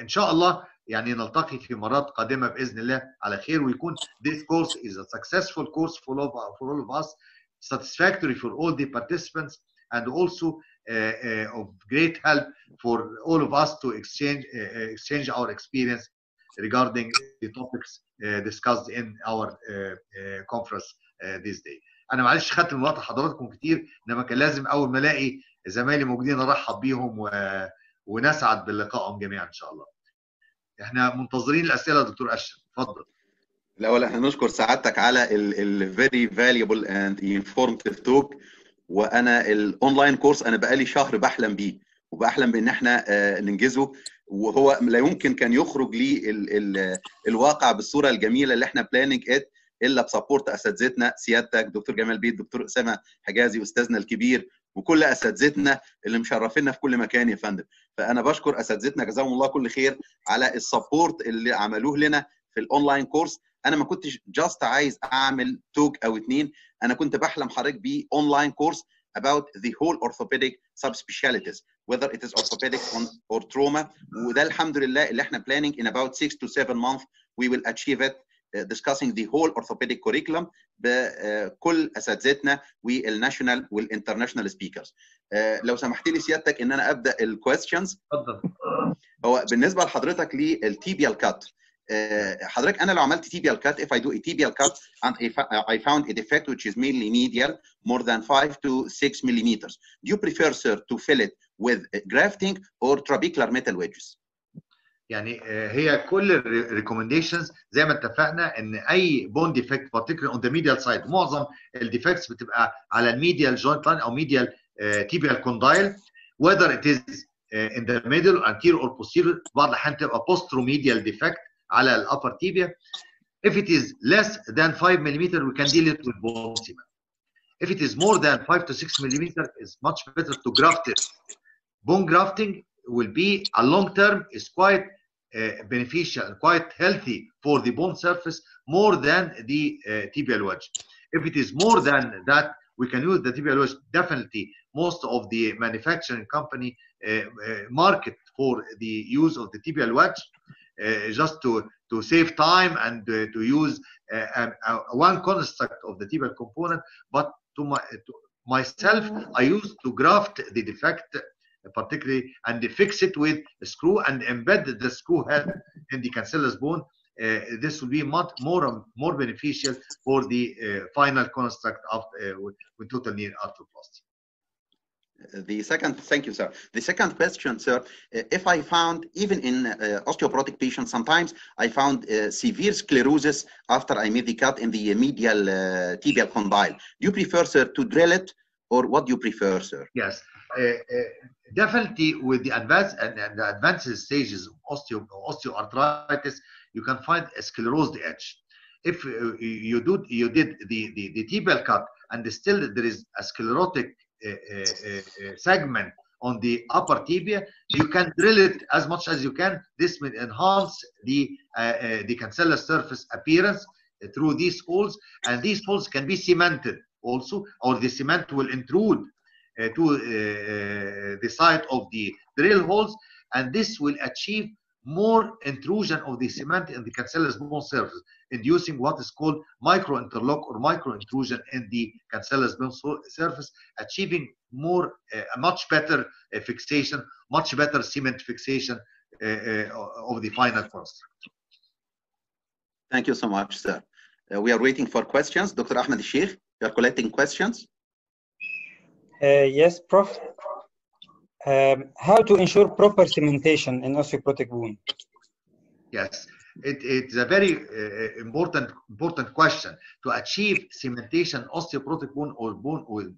ان شاء الله يعني نلتقي في مرات قادمه باذن الله على خير، ويكون this course is a successful course for all of us, satisfactory for all the participants, and also of great help for all of us to exchange our experience regarding the topics discussed in our conference this day. انا معلش خدت من وقت حضراتكم كتير، انما كان لازم اول ما الاقي زمايلي موجودين ارحب بيهم ونسعد بلقائهم جميعا ان شاء الله. احنا منتظرين الاسئله يا دكتور اشرف، اتفضل. الاول احنا نشكر سعادتك على ال very valuable and informative talk. وانا الاونلاين كورس انا بقالي شهر بحلم بيه، وبحلم بان احنا ننجزه، وهو لا يمكن كان يخرج لي الواقع بالصوره الجميله اللي احنا بلاننج ات الا بسبورت اساتذتنا، سيادتك دكتور جمال بيت، دكتور اسامه حجازي استاذنا الكبير، وكل اساتذتنا اللي مشرفينا في كل مكان يا فندم. فانا بشكر اساتذتنا جزاهم الله كل خير على السبورت اللي عملوه لنا في الاونلاين كورس. انا ما كنتش جاست عايز اعمل توك او اتنين، انا كنت بحلم حضرتك بيه اونلاين كورس about the whole orthopedic subspecialties, whether it is orthopedic or trauma. وده الحمد لله اللي احنا planning in about 6 to 7 months we will achieve it, discussing the whole orthopedic curriculum بكل اساتذتنا والناشونال والانترناشونال سبيكرز. لو سمحت لي سيادتك ان انا ابدا الكويستشنز. اتفضل. هو بالنسبه لحضرتك للتيبيال كات، حضرتك انا لو عملت tibial cut, if I do a tibial cut and I found a defect which is mainly medial more than 5 to 6 millimeters, do you prefer, sir, to fill it with grafting or trabecular metal wedges? يعني هي كل الريكومنديشنز زي ما اتفقنا ان اي بون ديفكت particularly on the medial side، معظم الديفكتس بتبقى على الميديال جوينت لاين او medial tibial condyle, whether it is in the middle, anterior or posterior. بعض الأحيان تبقى posteromedial defect على ال upper tibia. If it is less than 5 millimeter, we can deal it with bone cement. If it is more than 5 to 6 millimeter, it's much better to graft it. Bone grafting will be a long term, is quite beneficial and quite healthy for the bone surface more than the tibial wedge. If it is more than that, we can use the tibial wedge. Definitely, most of the manufacturing company market for the use of the tibial wedge just to save time and to use one construct of the tibial component. But to myself, I used to graft the defect particularly and fix it with a screw and embed the screw head in the cancellous bone. This will be much more beneficial for the final construct of with total knee arthroplasty. The second, thank you, sir. The second question, sir, if I found, even in osteoporotic patients, sometimes I found severe sclerosis after I made the cut in the medial tibial condyle. Do you prefer, sir, to drill it, or what do you prefer, sir? Yes, definitely with the advanced stages of osteoarthritis, you can find a sclerosed edge. If you did the tibial cut and still there is a sclerotic segment on the upper tibia, you can drill it as much as you can. This will enhance the cancellous surface appearance through these holes, and these holes can be cemented also, or the cement will intrude to the side of the drill holes, and this will achieve more intrusion of the cement in the cancellous bone surface, inducing what is called micro interlock or micro intrusion in the cancellous bone surface, achieving more a much better fixation, much better cement fixation of the final construct. Thank you so much, sir. We are waiting for questions. Dr. Ahmed Sheikh, you are collecting questions? Yes, Prof. How to ensure proper cementation in osteoporotic bone? Yes, it's a very important question. To achieve cementation, osteoporotic bone or bone oil,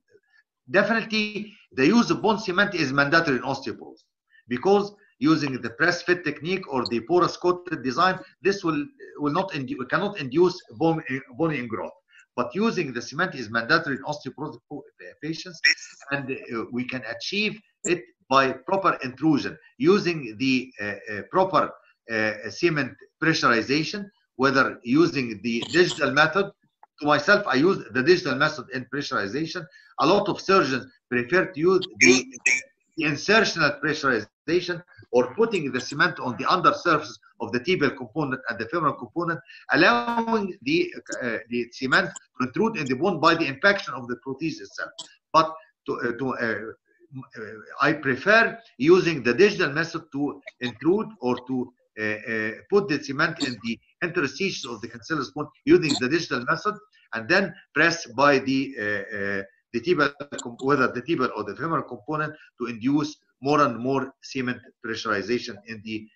definitely the use of bone cement is mandatory in osteoporosis, because using the press fit technique or the porous coated design, this cannot induce bone ingrowth. But using the cement is mandatory in osteoporotic patients, and we can achieve it by proper intrusion, using the proper cement pressurization, whether using the digital method. To myself, I use the digital method in pressurization. A lot of surgeons prefer to use the insertional pressurization, or putting the cement on the undersurface of the tibial component and the femoral component, allowing the cement to intrude in the bone by the impaction of the prosthesis itself. But I prefer using the digital method to intrude or to put the cement in the interstitials of the cancellous bone using the digital method, and then press by the tibial, whether the tibial or the femoral component, to induce more and more cement pressurization in the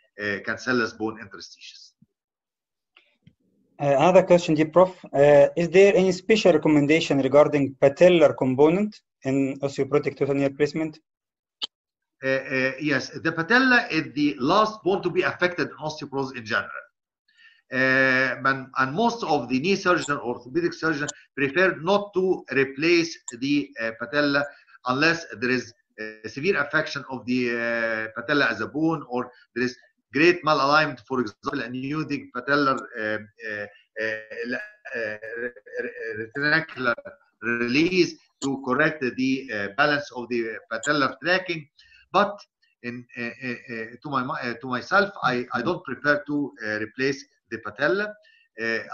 cancellous bone interstitials. Another question, dear Prof. Is there any special recommendation regarding patellar component in osteoporotic total knee replacement? Yes, the patella is the last bone to be affected in osteoporosis in general. And most of the knee surgeons or orthopedic surgeons prefer not to replace the patella unless there is severe affection of the patella as a bone, or there is great malalignment, for example, and using patellar retinacular release to correct the balance of the patellar tracking. But to myself, I don't prefer to replace the patella,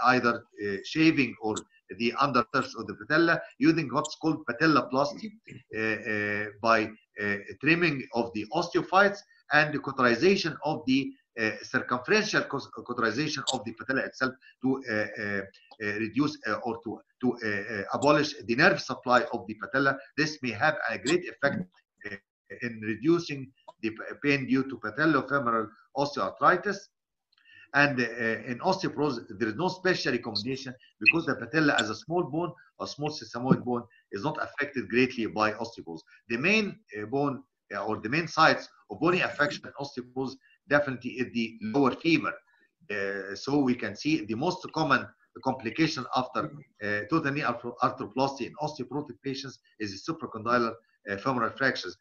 either shaving or the undersurface of the patella, using what's called patelloplasty by trimming of the osteophytes and the cauterization of the circumferential cauterization of the patella itself to reduce or to abolish the nerve supply of the patella. This may have a great effect in reducing the pain due to patellofemoral osteoarthritis. And in osteoporosis, there is no special recommendation, because the patella as a small bone, a small sesamoid bone, is not affected greatly by osteoporosis. The main bone or the main sites bony affection and osteoporosis definitely is the lower femur. So we can see the most common complication after total knee arthroplasty in osteoporotic patients is the supracondylar femoral fractures,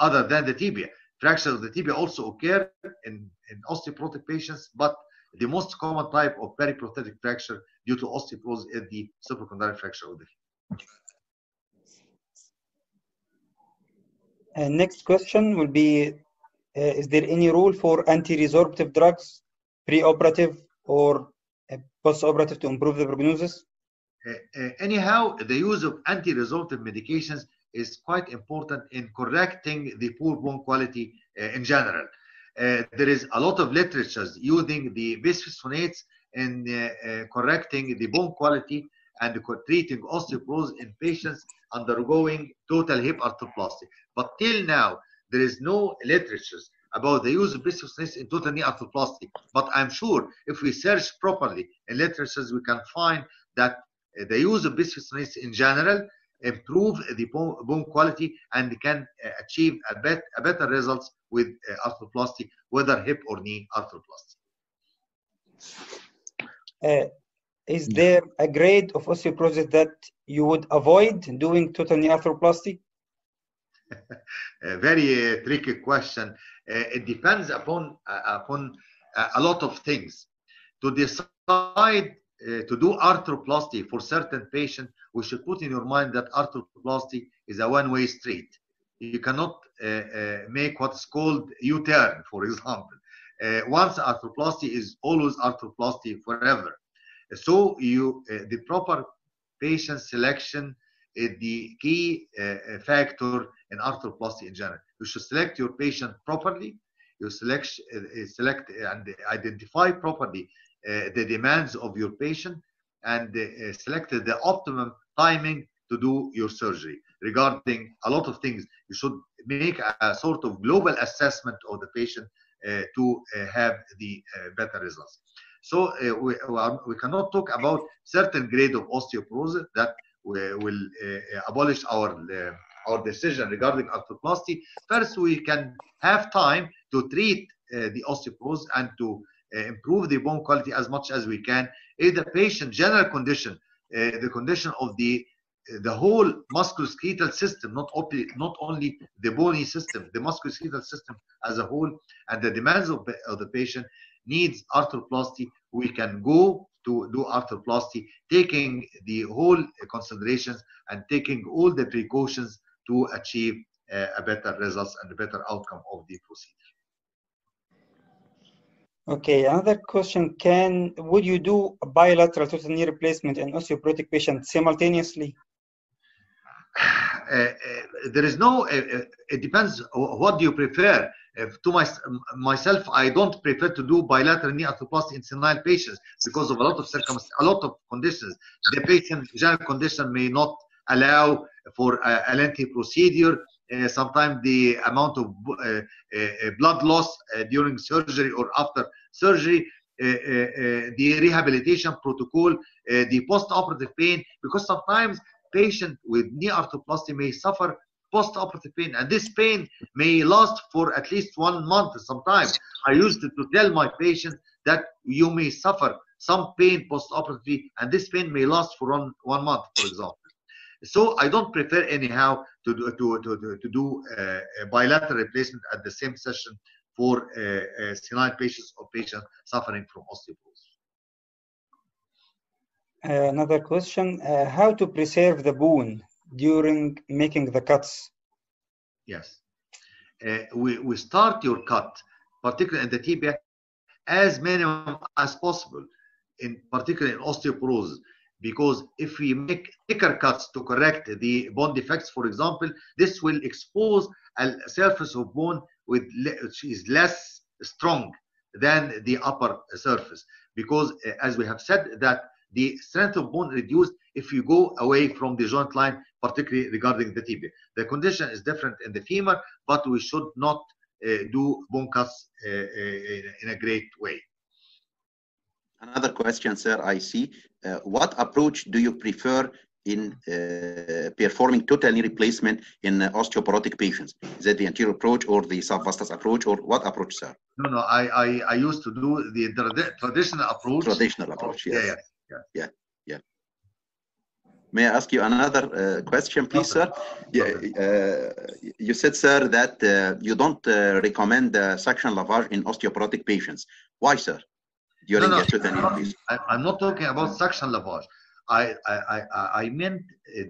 other than the tibia. Fractures of the tibia also occur in osteoporotic patients, but the most common type of periprosthetic fracture due to osteoporosis is the supracondylar fracture of the femur. Next question will be, is there any rule for anti-resorptive drugs, pre-operative or post-operative, to improve the prognosis? Anyhow, the use of anti-resorptive medications is quite important in correcting the poor bone quality in general. There is a lot of literature using the bisphosphonates in correcting the bone quality and treating osteoporosis in patients undergoing total hip arthroplasty. But till now, there is no literature about the use of bisphosphonates in total knee arthroplasty. But I'm sure if we search properly in literature, we can find that the use of bisphosphonates in general improve the bone quality and can achieve a better results with arthroplasty, whether hip or knee arthroplasty. Is there a grade of osteoporosis that you would avoid doing total knee arthroplasty? A very tricky question. It depends upon a lot of things. To decide to do arthroplasty for certain patients, we should put in your mind that arthroplasty is a one-way street. You cannot make what's called U-turn, for example. Once arthroplasty is always arthroplasty forever. So the proper patient selection is the key factor in arthroplasty in general. You should select your patient properly. You select and identify properly the demands of your patient, and select the optimum timing to do your surgery. Regarding a lot of things, you should make a sort of global assessment of the patient to have the better results. So we cannot talk about certain grade of osteoporosis that will abolish our decision regarding arthroplasty. First, we can have time to treat the osteoporosis and to improve the bone quality as much as we can. If the patient general condition, the condition of the whole musculoskeletal system, not only the bony system, the musculoskeletal system as a whole, and the demands of the patient needs arthroplasty, we can go to do arthroplasty, taking the whole considerations and taking all the precautions to achieve a better results and a better outcome of the procedure. Okay, another question: would you do a bilateral total knee replacement in osteoporotic patients simultaneously? There is no. It depends. What do you prefer? To myself, I don't prefer to do bilateral knee arthroplasty in senile patients because of a lot of circumstances, a lot of conditions. The patient general condition may not allow for a lengthy procedure. Sometimes the amount of blood loss during surgery or after surgery, the rehabilitation protocol, the post-operative pain, because sometimes patient with knee arthroplasty may suffer post-operative pain, and this pain may last for at least 1 month. Sometimes I used to tell my patients that you may suffer some pain post-operatively, and this pain may last for one month, for example. So I don't prefer anyhow to do a bilateral replacement at the same session for senile patients or patients suffering from osteoporosis. Another question: how to preserve the bone during making the cuts? Yes, we start your cut, particularly in the tibia, as minimum as possible, particularly in osteoporosis. Because if we make thicker cuts to correct the bone defects, for example, this will expose a surface of bone which is less strong than the upper surface. Because as we have said, that the strength of bone reduced if you go away from the joint line, particularly regarding the tibia. The condition is different in the femur, but we should not do bone cuts in a great way. Another question, sir, I see. What approach do you prefer in performing total knee replacement in osteoporotic patients? Is that the anterior approach or the subvastus approach, or what approach, sir? No. I used to do the traditional approach. Traditional approach, yes. Yeah. May I ask you another question, please, sir? You said, sir, that you don't recommend suction lavage in osteoporotic patients. Why, sir? During total knee replacement. I'm not talking about suction lavage. I meant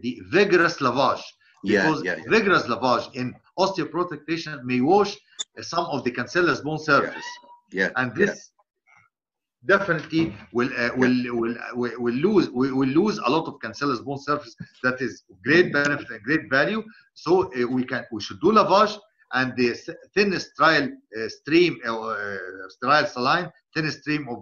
the vigorous lavage. Because vigorous lavage in osteoporotic patient may wash some of the cancellous bone surface. And this definitely will lose a lot of cancellous bone surface. That is great benefit and great value. So we should do lavage, and the thin sterile stream sterile saline, thin stream of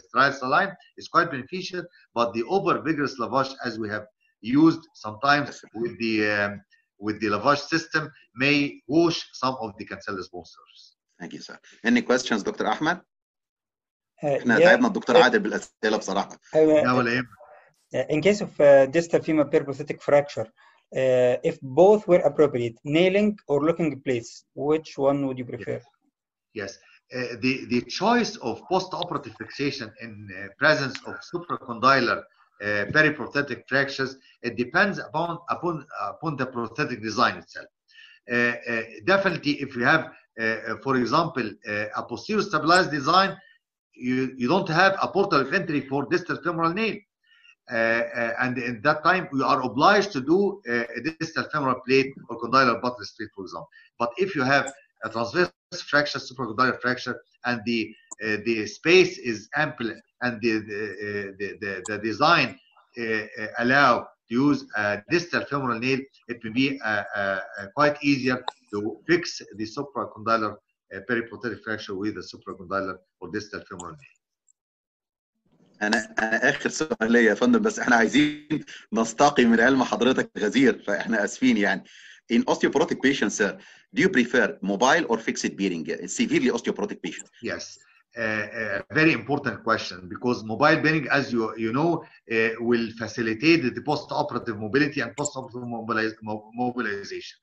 sterile saline is quite beneficial. But the over vigorous lavage, as we have used sometimes with the lavage system, may wash some of the cancellous bone surface. Thank you, sir. Any questions, Dr. Ahmed? احنا تعبنا الدكتور عادل بالاسئله بصراحه. In case of distal femur periprosthetic fracture, if both were appropriate, nailing or locking in place, which one would you prefer? Yes, the choice of post-operative fixation in presence of supracondylar periprosthetic fractures, it depends upon the prosthetic design itself. Definitely, if you have, for example, a posterior stabilized design, you don't have a portal of entry for distal femoral nail, and in that time we are obliged to do a distal femoral plate or condylar buttress plate, for example. But if you have a transverse fracture, supracondylar fracture, and the space is ample, and the design allow to use a distal femoral nail, it will be quite easier to fix the supracondylar periprosthetic fracture with a supracondylar or distal femoral nail. انا اخر سؤال ليا يا فندم، بس احنا عايزين نستقي من علم حضرتك غزير، فاحنا اسفين يعني. In osteoporotic patients, sir, do you prefer mobile or fixed bearing? Severely osteoporotic patients. Yes, very important question, because mobile bearing, as you know, will facilitate the post-operative mobility and post-operative mobilization.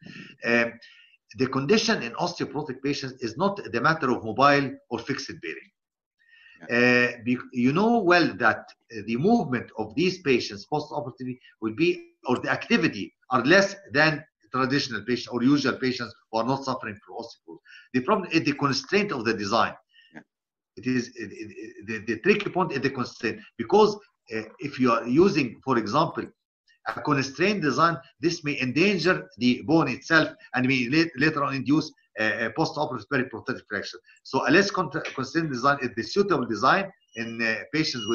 The condition in osteoporotic patients is not the matter of mobile or fixed bearing. You know well that the movement of these patients post-operatively will be, or the activity are less than traditional patients or usual patients who are not suffering from osteoporosis. The problem is the constraint of the design. It is the tricky point is the constraint, because if you are using, for example, a constrained design, this may endanger the bone itself and may later on induce a post-operative periprosthetic fracture. So a less constrained design is the suitable design in patients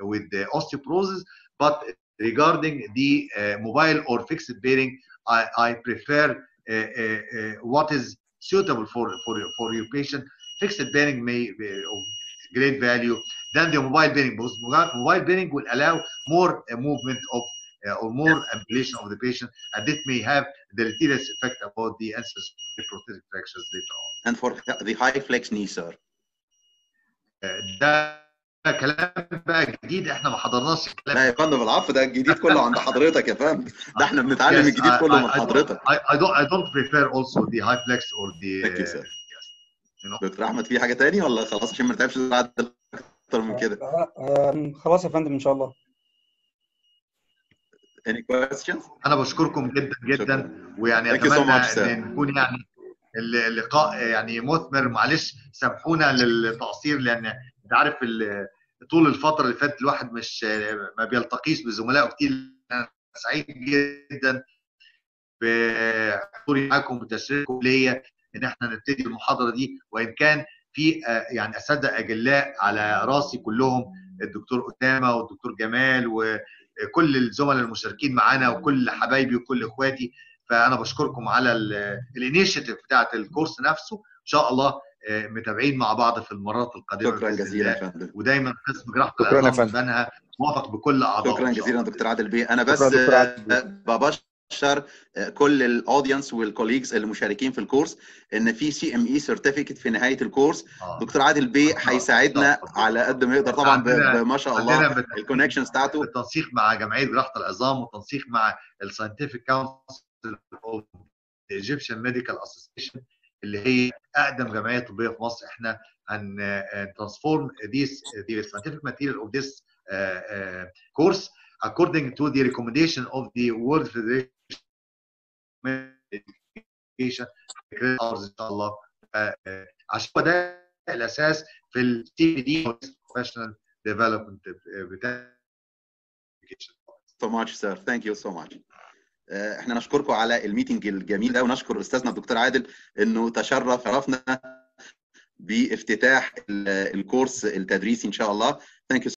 with osteoporosis. But regarding the mobile or fixed bearing, I prefer what is suitable for your patient. Fixed bearing may be of great value than the mobile bearing, because mobile bearing will allow more movement of or more ambulation of the patient, and it may have deleterious effect about the incidence of prosthetic fractures later on. And for the high flex knee, sir? ده كلام بقى جديد احنا ما حضرناش الكلام. لا يا فندم، العفو، ده الجديد كله عند حضرتك يا فندم. ده احنا بنتعلم الجديد كله من حضرتك. I don't prefer also the high flex or the. Thank you, sir. دكتور احمد، في حاجه تاني ولا خلاص عشان ما نتعبش اكتر من كده؟ خلاص يا فندم ان شاء الله. Any questions؟ انا بشكركم جدا جدا، ويعني اتمنى ان نكون يعني اللقاء يعني مثمر. معلش سامحونا للتقصير، لان انت عارف طول الفتره اللي فاتت الواحد مش ما بيلتقيش بزملائه كتير. انا سعيد جدا بحضوري معاكم وتشريفكم ليا ان احنا نبتدي المحاضره دي، وان كان في يعني اساتذه اجلاء على راسي كلهم، الدكتور اسامه والدكتور جمال وكل الزملاء المشاركين معانا وكل حبايبي وكل اخواتي. فانا بشكركم على الانيشيتيف بتاعت الكورس نفسه. ان شاء الله متابعين مع بعض في المرات القادمه. شكرا جزيلا يا فندم. ودايما قسم جراحه العظام بنها موافق بكل اعضاء. شكرا جزيلا دكتور عادل بيه. انا بس كل الاودينس والكوليجز اللي مشاركين في الكورس ان في CME سيرتيفيكت في نهايه الكورس. دكتور عادل بيه هيساعدنا على قد ما يقدر طبعا ما شاء الله الكونكشنز بتاعته بالتنسيق مع جمعيه جراحه العظام والتنسيق مع الساينتفك كونسل اوف ايجيبشن ميديكال اسوسيشن اللي هي اقدم جمعيه طبيه في مصر. احنا هن transform the scientific material of this course according to the recommendation of the World Federation Education ان شاء الله. عشان ده الاساس في الTPD professional development بتاع. So much sir, thank you so much. احنا نشكركم على الميتنج الجميل ده، ونشكر استاذنا الدكتور عادل انه تشرف عرفنا بافتتاح الكورس التدريسي ان شاء الله. Thank you.